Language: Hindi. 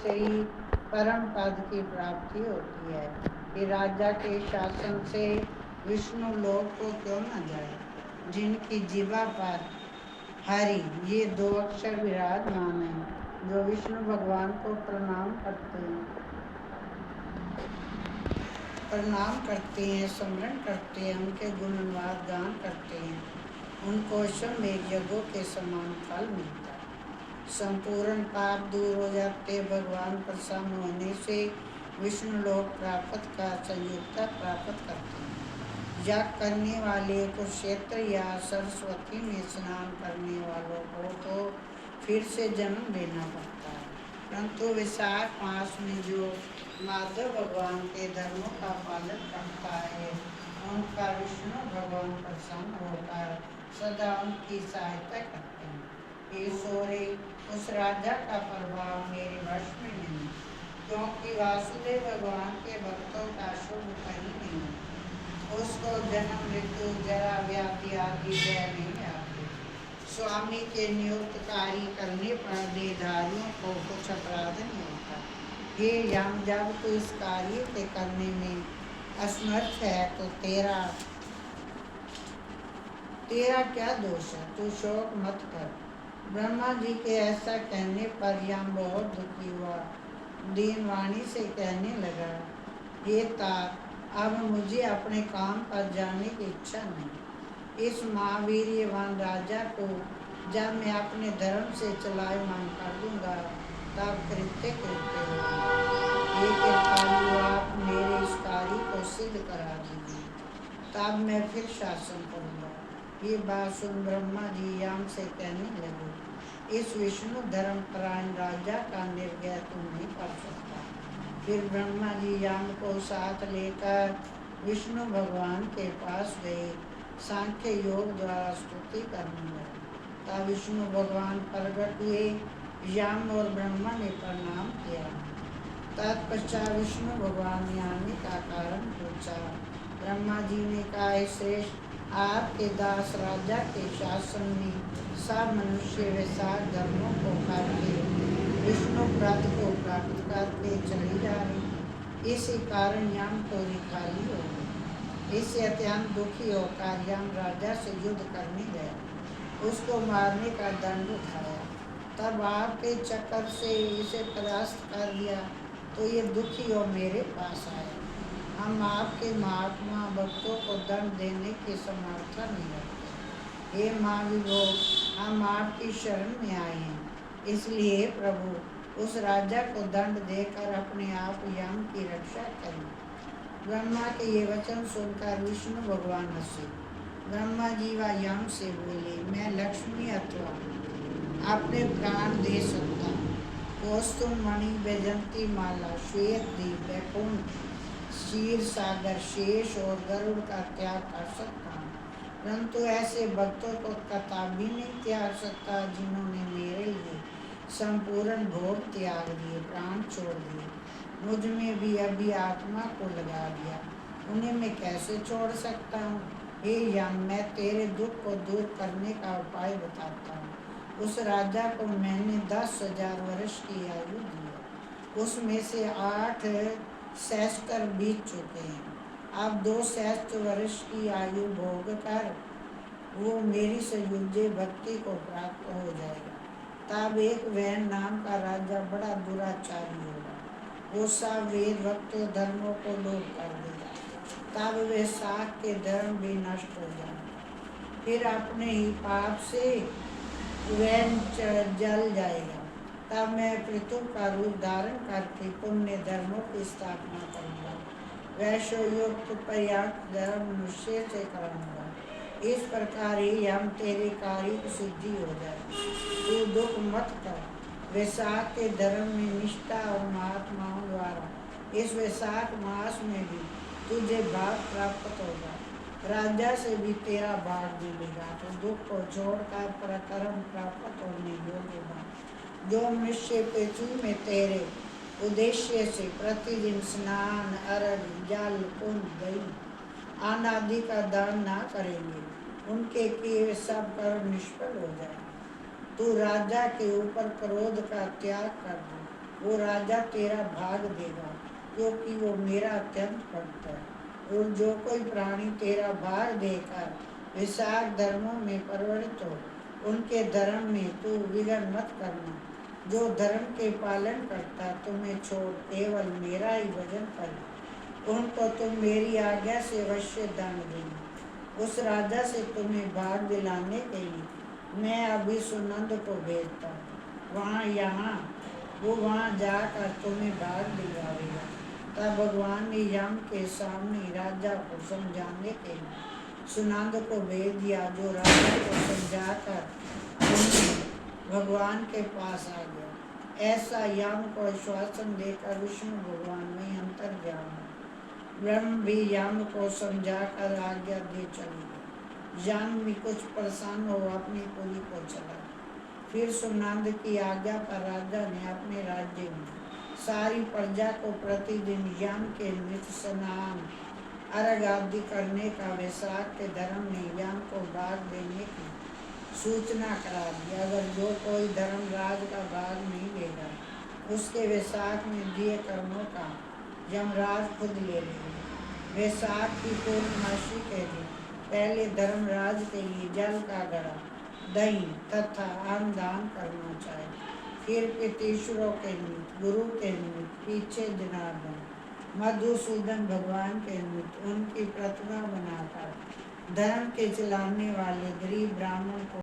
से ही परम पद की प्राप्ति होती है कि राजा के शासन से विष्णु लोक को क्यों न जाए, जिनकी जिह्वा पर हरि ये दो अक्षर विराजमान हैं, जो विष्णु भगवान को प्रणाम करते हैं, स्मरण करते हैं, उनके गुणवाद गान करते हैं, उनको अश्वमेध यज्ञों के समान फल मिलता है। संपूर्ण पाप दूर हो जाते, भगवान प्रसन्न होने से विष्णु लोक प्राप्त का संयुक्ता प्राप्त करते हैं। याग करने वाले कुरुक्षेत्र या सरस्वती में स्नान करने वालों को तो फिर से जन्म लेना पड़ता है, परंतु वैशाख मास में जो माधव भगवान के धर्मों का पालन करता है, उनका विष्णु भगवान प्रसन्न होकर सदा उनकी सहायता करते हैं। ईश्वरे उस राजा का प्रभाव मेरे वश में नहीं, क्योंकि वासुदेव भगवान के भक्तों का शुभ कहीं नहीं, उसको जन्म मृत्यु जरा व्याधि आदि भय नहीं आते। स्वामी के नियुक्त कार्य करने पर देहधारियों को कुछ अपराध नहीं होता। हे यम, जब तू इस कार्य के करने में असमर्थ है तो तेरा क्या दोष है, तू शोक मत कर। ब्रह्मा जी के ऐसा कहने पर यम बहुत दुखी हुआ, दीन वाणी से कहने लगा, हे तात, अब मुझे अपने काम पर जाने की इच्छा नहीं। इस महावीर्यवान राजा को जब मैं अपने धर्म से चलायमान कर दूंगा, तब कृत्य कृत्य होगा। हे कृपालु, आप मेरे इस कार्य को सिद्ध करा दीजिए, तब मैं फिर शासन करूंगा। ये बात सुन ब्रह्मा जी यम से कहने लगे, इस विष्णु धर्म परायण राजा का निर्णय तुम नहीं कर सकता। फिर ब्रह्मा जी यम को साथ लेकर विष्णु भगवान के पास गए, सांख्य योग द्वारा स्तुति करने लगे। तब विष्णु भगवान प्रकट हुए, यम और ब्रह्मा ने प्रणाम किया। तत्पश्चात विष्णु भगवान ने आने का कारण पूछा। ब्रह्मा जी ने कहा, श्रेष्ठ, आपके दास राजा के शासन में सब मनुष्य वैशाख धर्मों को करके विष्णु व्रत को प्राप्त करके चले जा रहे, इसी कारण यम को रिखाली हो गई। इससे अत्यंत दुखी होकर यम राजा से युद्ध करने गया, उसको मारने का दंड उठाया। तब आपके चक्कर से इसे परास्त कर दिया, तो ये दुखी हो मेरे पास आया। हम आपके महात्मा भक्तों को दंड देने के समर्थ नहीं रखते। हे महाविभो, हम आपकी शरण में आए हैं, इसलिए प्रभु उस राजा को दंड देकर अपने आप यम की रक्षा करें। ब्रह्मा के ये वचन सुनकर विष्णु भगवान हंसे। ब्रह्मा जी व यम से बोले, मैं लक्ष्मी अथवा अपने प्राण दे सकता हूँ, कौस्तुभ मणि, वैजंती माला, श्वेत दीप, वैकुंठ, क्षीर सागर, शेष और गरुड़ का त्याग कर सकता हूँ, परंतु ऐसे भक्तों को कदापि नहीं त्याग सकता जिन्होंने मेरे लिए संपूर्ण भोग त्याग दिए, प्राण छोड़ दिए, मुझ में भी अभी आत्मा को लगा दिया, उन्हें मैं कैसे छोड़ सकता हूँ। हे यम, मैं तेरे दुख को दूर करने का उपाय बताता हूँ। उस राजा को मैंने 10,000 वर्ष की आयु दी, उसमें से 8 सहस्त्र बीत चुके हैं। अब 2 सहस्त्र वर्ष की आयु भोग कर वो मेरी सयुज्य भक्ति को प्राप्त हो जाएगा। तब एक वैन नाम का राजा बड़ा दुराचारी होगा, वो सब वेद भक्तों धर्मों को लोप कर देगा। तब वे साख के धर्म भी नष्ट हो जाएंगे, फिर अपने ही पाप से वैन जल जाएगा। तब मैं पृथु का रूप धारण करके पुण्य धर्मों की स्थापना करूँगा, वैश्वयुक्त पर्याप्त धर्म मनुष्य से कराऊंगा। इस प्रकार ही हम तेरे कार्य की सिद्धि हो जाए। तू दुख मत कर, वैशाख के धर्म में निष्ठा और महात्माओं द्वारा इस वैशाख मास में भी तुझे भाग प्राप्त होगा, राजा से भी तेरा भाग मिलेगा। तो दुख को छोड़कर पराक्रम प्राप्त होने योग्य बन, जो मनुष्य पृथ्वी में तेरे उद्देश्य से प्रतिदिन स्नान, अर्घ, जल, कुंभ, दही अनादि का दान ना करेंगे, उनके किए सब कर्म निष्फल हो जाए। तू राजा के ऊपर क्रोध का त्याग कर दे, वो राजा तेरा भाग देगा, क्योंकि वो मेरा अत्यंत भक्त है। और जो कोई प्राणी तेरा भाग देकर विशाख धर्मों में परिवर्तित हो, उनके धर्म में तू विघ्न मत करना। जो धर्म के पालन करता तुम्हें छोड़ केवल मेरा ही भजन करे, उनको तुम मेरी आज्ञा से अवश्य दंड देना। उस राजा से तुम्हें भाग दिलाने के लिए मैं अभी सुनंद को भेजता हूँ। वो वहाँ जाकर तुम्हें भाग दिलवाएगा। तब भगवान ने यम के सामने राजा को समझाने के लिए सुनंद को भेज दिया, जो राजा को समझाकर भगवान के पास आ गया। ऐसा यम को आश्वासन देकर विष्णु भगवान में अंतर्ज्ञान हुए। ब्रह्म भी यम को समझाकर आज्ञा दे चले गए। यम भी कुछ प्रसन्न हो अपनी पुरी को चला। फिर सुनंद की आज्ञा पर राजा ने अपने राज्य में सारी प्रजा को प्रतिदिन यम के नित्य स्नान अर्घ आदि करने का वैशाख के धर्म ने यम को भाग देने की सूचना करा दी। अगर जो कोई धर्मराज का भाग नहीं लेगा, उसके वैशाख में दिए कर्मों का यमराज खुद ले लेगा। वैशाख की पूर्णमासी के दिन पहले धर्मराज के लिए जल का घड़ा, दही तथा अन्न दान करना चाहिए। फिर पितृश्वरों के निमित्त, गुरु के निमित्त, पीछे जनार्दन मधुसूदन भगवान के निमित्त उनकी प्रतिमा बनाकर धर्म के चलाने वाले गरीब ब्राह्मण को